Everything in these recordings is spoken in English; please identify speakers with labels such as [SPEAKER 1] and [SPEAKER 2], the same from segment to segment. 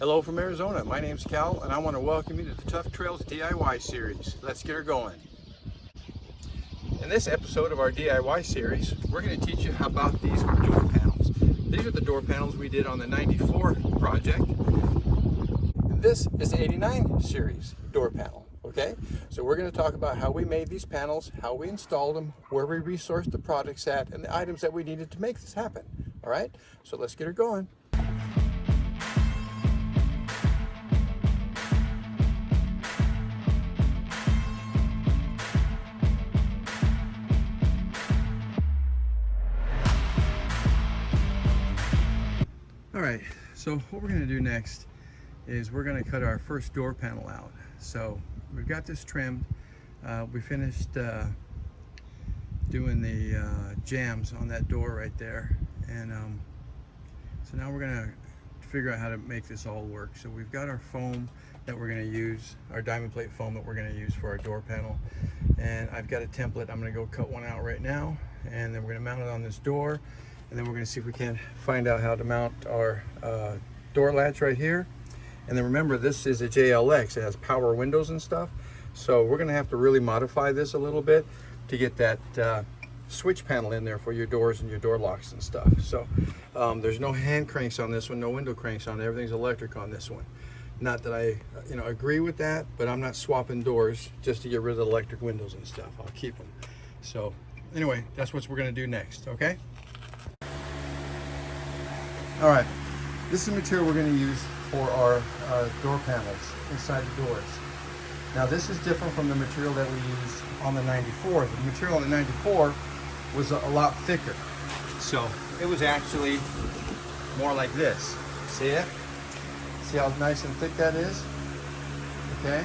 [SPEAKER 1] Hello from Arizona. My name's Cal, and I want to welcome you to the Tuff Trails DIY series. Let's get her going. In this episode of our DIY series, we're going to teach you about these door panels. These are the door panels we did on the 94 project. And this is the 89 series door panel. Okay, so we're going to talk about how we made these panels, how we installed them, where we resourced the products at, and the items that we needed to make this happen. All right, so let's get her going. All right, so what we're going to do next is we're going to cut our first door panel out. So we've got this trimmed. We finished doing the jambs on that door right there, and so now we're going to figure out how to make this all work. So we've got our foam that we're going to use, our diamond plate foam that we're going to use for our door panel, and I've got a template. I'm going to go cut one out right now, and then we're going to mount it on this door. And then we're going to see if we can find out how to mount our door latch right here. And then remember, this is a JLX. It has power windows and stuff. So we're going to have to really modify this a little bit to get that switch panel in there for your doors and your door locks and stuff. So there's no hand cranks on this one, no window cranks on it. Everything's electric on this one. Not that I agree with that, but I'm not swapping doors just to get rid of the electric windows and stuff. I'll keep them. So anyway, that's what we're going to do next, okay? All right, this is the material we're going to use for our door panels inside the doors. Now this is different from the material that we used on the 94. The material on the 94 was a lot thicker. So it was actually more like this. See it? See how nice and thick that is? Okay?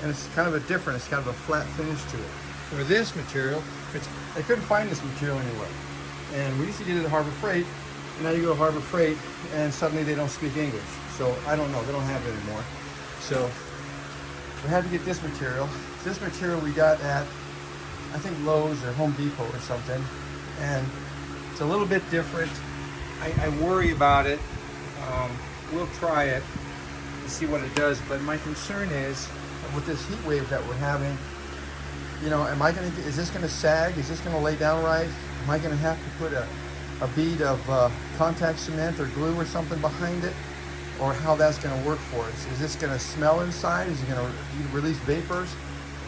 [SPEAKER 1] And it's kind of it's kind of a flat finish to it. For this material, I couldn't find this material anywhere. And we used to get it at Harbor Freight. Now you go to Harbor Freight and suddenly they don't speak English. So I don't know, they don't have it anymore. So we had to get this material. This material we got at, I think Lowe's or Home Depot or something. And it's a little bit different. I worry about it. We'll try it and see what it does. But my concern is with this heat wave that we're having, is this gonna sag? Is this gonna lay down right? Am I gonna have to put a bead of contact cement or glue or something behind it, or how that's going to work for us? Is this going to smell inside? Is it going to release vapors?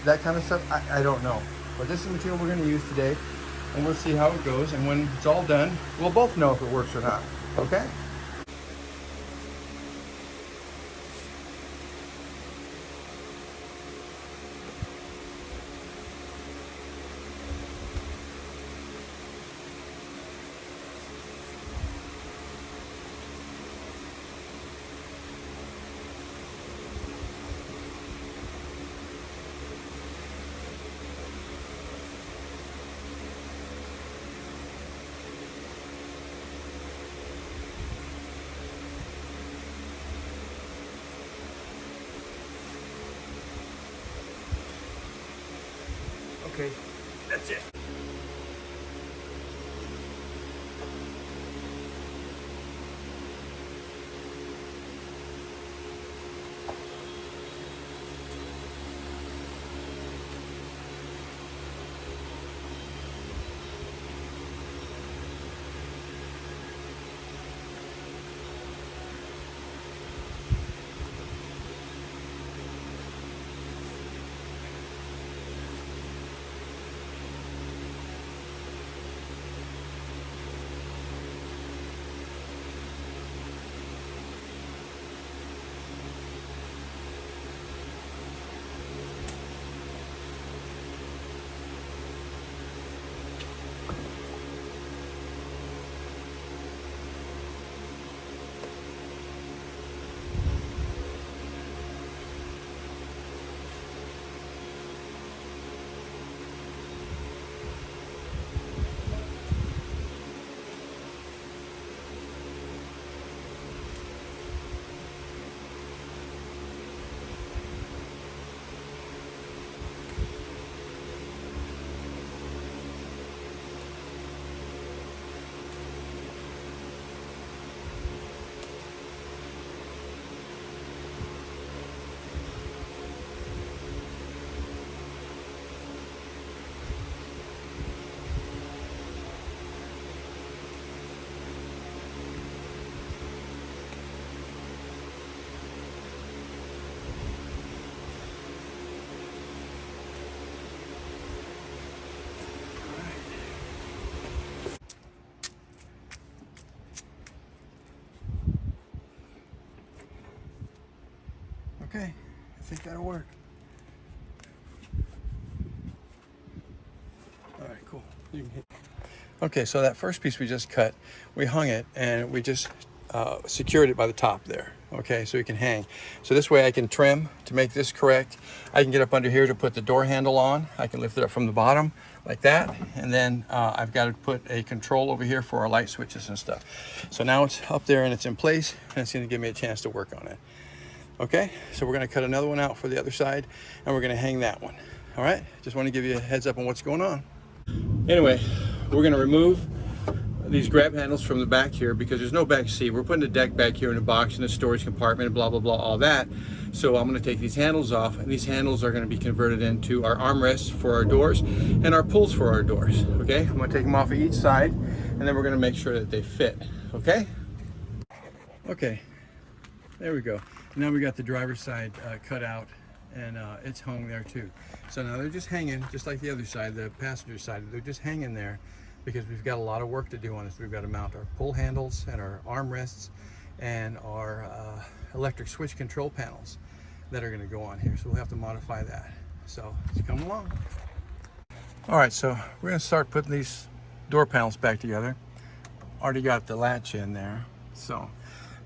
[SPEAKER 1] That kind of stuff? I don't know. But this is the material we're going to use today, and we'll see how it goes. And when it's all done, we'll both know if it works or not. Okay? Okay, that's it. Okay, I think that'll work. All right, cool. You can hit. Okay, so that first piece we just cut, we hung it and we just secured it by the top there. Okay, so it can hang. So this way I can trim to make this correct. I can get up under here to put the door handle on. I can lift it up from the bottom like that. And then I've got to put a control over here for our light switches and stuff. So now it's up there and it's in place and it's going to give me a chance to work on it. Okay, so we're going to cut another one out for the other side and we're going to hang that one. All right, just want to give you a heads up on what's going on. Anyway, we're going to remove these grab handles from the back here because there's no back seat. We're putting the deck back here in a box in a storage compartment and blah, blah, blah, all that. So I'm going to take these handles off, and these handles are going to be converted into our armrests for our doors and our pulls for our doors. Okay, I'm going to take them off of each side, and then we're going to make sure that they fit. Okay? Okay, there we go. Now we got the driver's side cut out, and it's hung there too. So now they're just hanging, just like the other side, the passenger side. They're just hanging there because we've got a lot of work to do on this. We've got to mount our pull handles and our armrests and our electric switch control panels that are going to go on here. So we'll have to modify that. So let's come along. All right, so we're going to start putting these door panels back together. Already got the latch in there. So,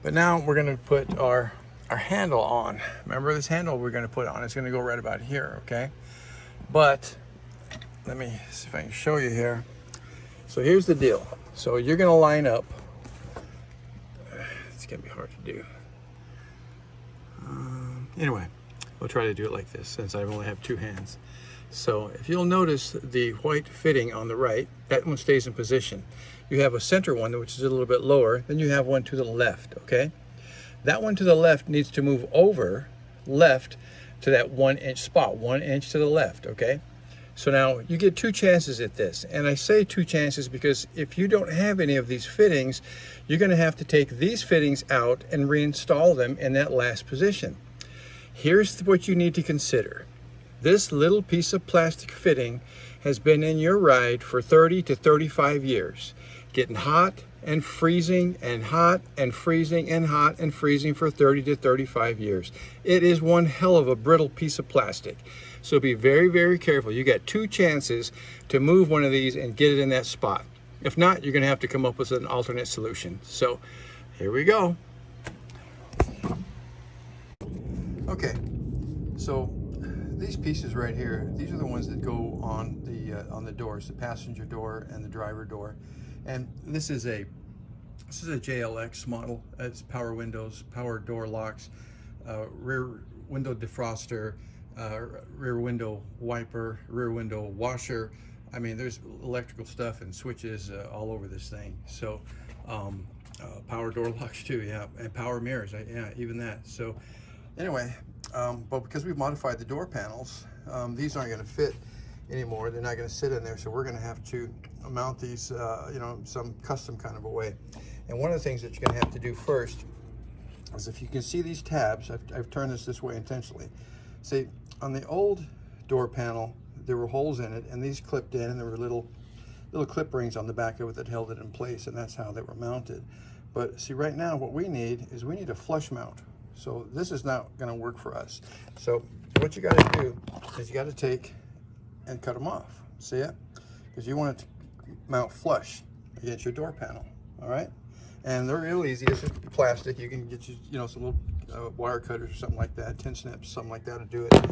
[SPEAKER 1] but now we're going to put our handle on. Remember this handle we're going to put on? It's going to go right about here, okay? But let me see if I can show you here. So here's the deal. So you're going to line up. It's going to be hard to do. Anyway, we'll try to do it like this since I only have two hands. So if you'll notice the white fitting on the right, that one stays in position. You have a center one which is a little bit lower, then you have one to the left, okay? That one to the left needs to move over left to that 1 inch spot, 1 inch to the left, okay? So now you get two chances at this. And I say two chances because if you don't have any of these fittings, you're going to have to take these fittings out and reinstall them in that last position. Here's what you need to consider. This little piece of plastic fitting has been in your ride for 30 to 35 years, getting hot and freezing and hot and freezing and hot and freezing for 30 to 35 years. It is one hell of a brittle piece of plastic. So be very, very careful. You got two chances to move one of these and get it in that spot. If not, you're going to have to come up with an alternate solution. So here we go. Okay, so these pieces right here, these are the ones that go on the doors, the passenger door and the driver door. And this is a JLX model. It's power windows, power door locks, rear window defroster, rear window wiper, rear window washer. I mean, there's electrical stuff and switches all over this thing. So power door locks too, yeah, and power mirrors, yeah, even that. So anyway, but because we've modified the door panels, these aren't going to fit anymore. They're not going to sit in there, so we're going to have to mount these, you know, some custom kind of a way. And one of the things that you're going to have to do first is, if you can see these tabs, I've turned this way intentionally. See, on the old door panel, there were holes in it, and these clipped in, and there were little clip rings on the back of it that held it in place, and that's how they were mounted. But see, right now, what we need is a flush mount. So this is not going to work for us. So what you got to do is you got to take and cut them off. See it? Because you want it to mount flush against your door panel. All right? And they're real easy. It's just plastic. You can get some little wire cutters or something like that, tin snips, something like that to do it.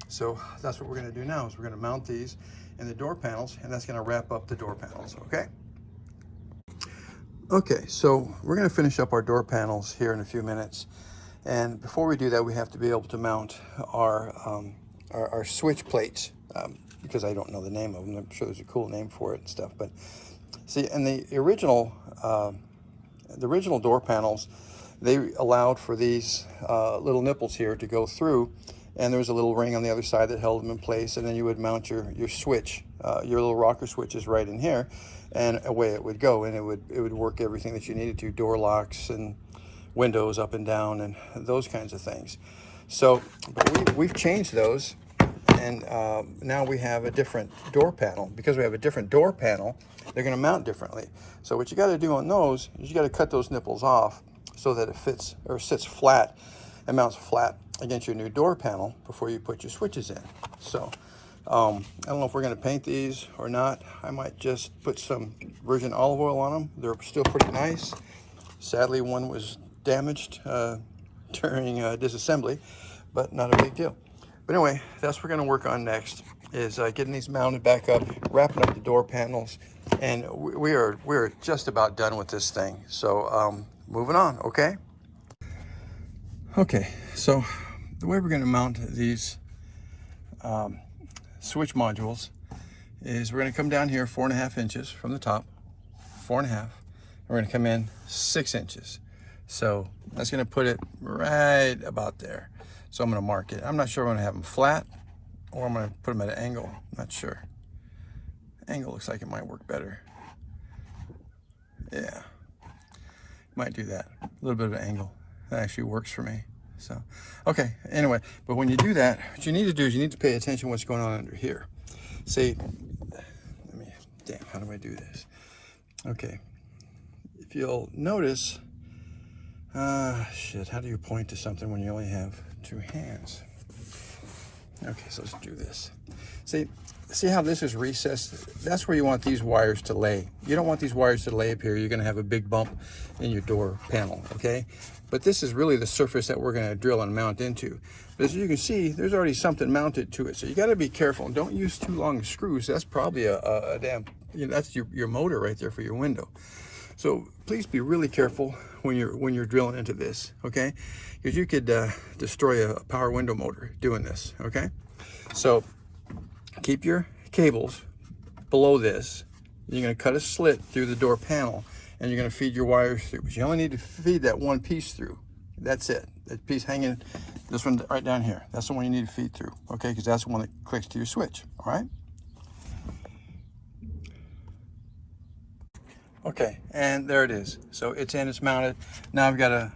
[SPEAKER 1] So that's what we're going to do now, is we're going to mount these in the door panels, and that's going to wrap up the door panels. Okay? Okay, so we're going to finish up our door panels here in a few minutes. And before we do that, we have to be able to mount our switch plates, because I don't know the name of them. I'm sure there's a cool name for it and stuff. But see, in the original door panels, they allowed for these little nipples here to go through, and there was a little ring on the other side that held them in place, and then you would mount your switch, your little rocker switches right in here, and away it would go, and it would work everything that you needed to, door locks and windows up and down and those kinds of things. So but we've changed those, and now we have a different door panel. Because we have a different door panel, they're going to mount differently. So what you got to do on those is you got to cut those nipples off so that it fits or sits flat and mounts flat. against your new door panel before you put your switches in. So I don't know if we're going to paint these or not. I might just put some virgin olive oil on them. They're still pretty nice. Sadly, one was damaged during disassembly, but not a big deal. But anyway, that's what we're going to work on next, is getting these mounted back up, wrapping up the door panels, and we're just about done with this thing. So moving on, okay? Okay, so the way we're going to mount these switch modules is we're going to come down here 4.5 inches from the top, 4.5. We're going to come in 6 inches. So that's going to put it right about there. So I'm going to mark it. I'm not sure I'm going to have them flat or I'm going to put them at an angle. I'm not sure. Angle looks like it might work better. Yeah, might do that. A little bit of an angle. That actually works for me. So, okay, anyway, but when you do that, what you need to do is you need to pay attention to what's going on under here. See, damn, how do I do this? Okay, if you'll notice, shit, how do you point to something when you only have 2 hands? Okay, so let's do this. See how this is recessed? That's where you want these wires to lay. You don't want these wires to lay up here. You're gonna have a big bump in your door panel, okay? But this is really the surface that we're gonna drill and mount into. But as you can see, there's already something mounted to it. So you gotta be careful. Don't use too long screws. That's probably a damn, that's your motor right there for your window. So please be really careful when you're drilling into this, okay? Because you could destroy a power window motor doing this, okay? So keep your cables below this. You're going to cut a slit through the door panel and you're going to feed your wires through. But you only need to feed that one piece through. That's it. That piece hanging, this one right down here. That's the one you need to feed through, okay? Because that's the one that clicks to your switch, all right? Okay, and there it is. So it's in, it's mounted. Now I've got to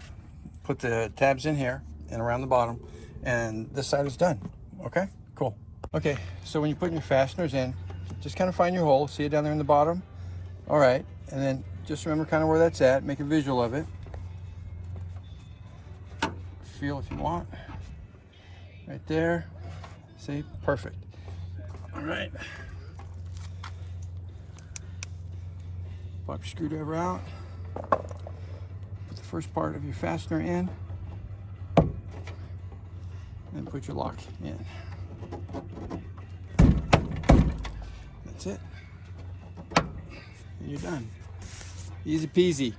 [SPEAKER 1] put the tabs in here and around the bottom, and this side is done. Okay, cool. Okay, so when you put your fasteners in, just kind of find your hole. See it down there in the bottom? All right, and then just remember kind of where that's at. Make a visual of it. Feel if you want. Right there. See, perfect. All right. Pop your screwdriver out. Put the first part of your fastener in. And put your lock in. That's it. And you're done. Easy peasy.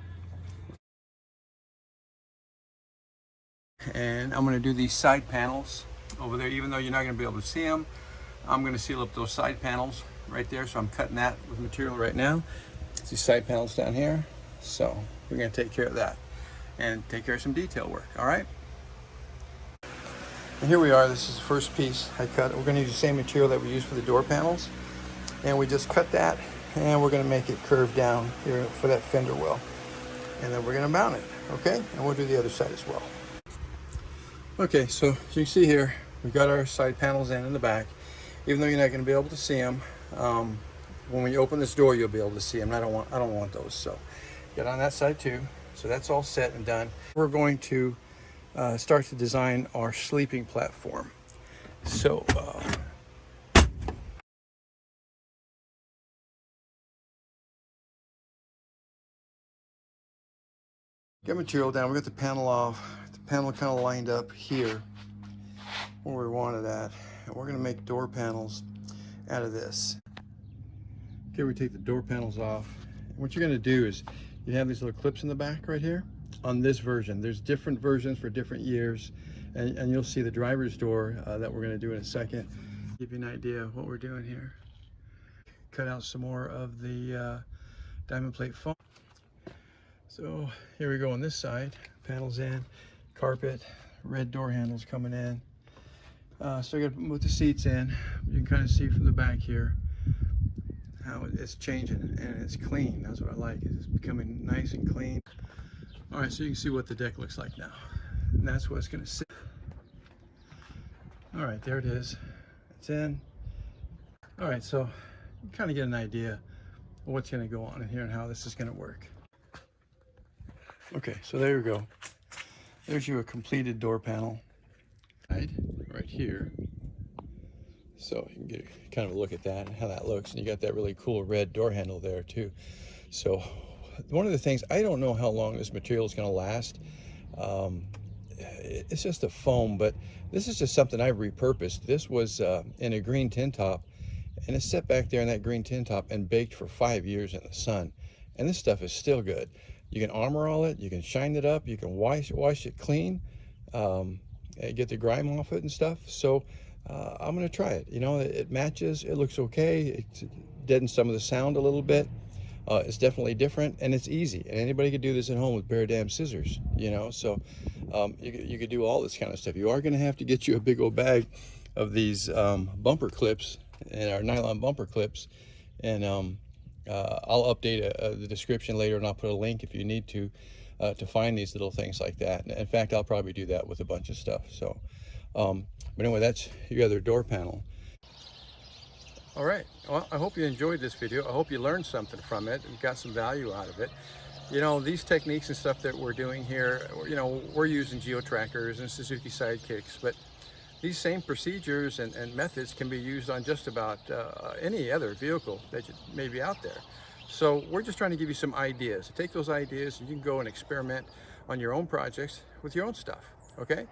[SPEAKER 1] And I'm going to do these side panels over there. Even though you're not going to be able to see them, I'm going to seal up those side panels right there. So I'm cutting that with material right now. It's these side panels down here. So we're going to take care of that and take care of some detail work. All right. And here we are. This is the first piece I cut. We're going to use the same material that we used for the door panels. And we just cut that and we're going to make it curve down here for that fender well. And then we're going to mount it. Okay. And we'll do the other side as well. Okay. So as you can see here, we've got our side panels in the back. Even though you're not going to be able to see them, when we open this door, you'll be able to see them. I don't want those. So get on that side too. So that's all set and done. We're going to start to design our sleeping platform. So get material down. We got the panel off. The panel kind of lined up here where we wanted that. And we're going to make door panels out of this. Okay, we take the door panels off. And what you're going to do is you have these little clips in the back right here on this version. There's different versions for different years. And you'll see the driver's door that we're going to do in a second. Give you an idea of what we're doing here. Cut out some more of the diamond plate foam. So here we go on this side. Panels in, carpet, red door handles coming in. So I got to move the seats in. You can kind of see from the back here how it's changing and it's clean. That's what I like. It's becoming nice and clean. All right, so you can see what the deck looks like now. And that's what it's going to sit. All right, there it is. It's in. All right, so you kind of get an idea of what's going to go on in here and how this is going to work. Okay, so there you go. There's your completed door panel. right here. So you can get kind of a look at that and how that looks. And you got that really cool red door handle there too. So one of the things, I don't know how long this material is going to last. It's just a foam, but this is just something I've repurposed. This was in a green tin top, and it's set back there in that green tin top and baked for 5 years in the sun. And this stuff is still good. You can armor all it, you can shine it up, you can wash it clean, get the grime off it and stuff. So I'm going to try it. You know, it matches, it looks okay, it deadens some of the sound a little bit. It's definitely different, and it's easy, and anybody could do this at home with bare damn scissors, you know. So you could do all this kind of stuff. You are going to have to get you a big old bag of these bumper clips, and our nylon bumper clips, and I'll update the description later, and I'll put a link if you need to find these little things like that. In fact, I'll probably do that with a bunch of stuff. So but anyway, that's your other door panel. All right, well, I hope you enjoyed this video. I hope you learned something from it and got some value out of it. You know, these techniques and stuff that we're doing here, you know, we're using Geo-Trackers and Suzuki Sidekicks, but these same procedures and methods can be used on just about any other vehicle that may be out there. So we're just trying to give you some ideas. Take those ideas and you can go and experiment on your own projects with your own stuff, okay?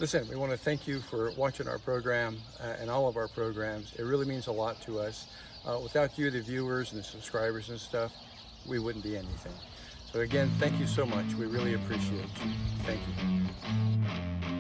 [SPEAKER 1] Listen, we want to thank you for watching our program and all of our programs. It really means a lot to us. Without you, the viewers and the subscribers and stuff, we wouldn't be anything. So again, thank you so much. We really appreciate you. Thank you.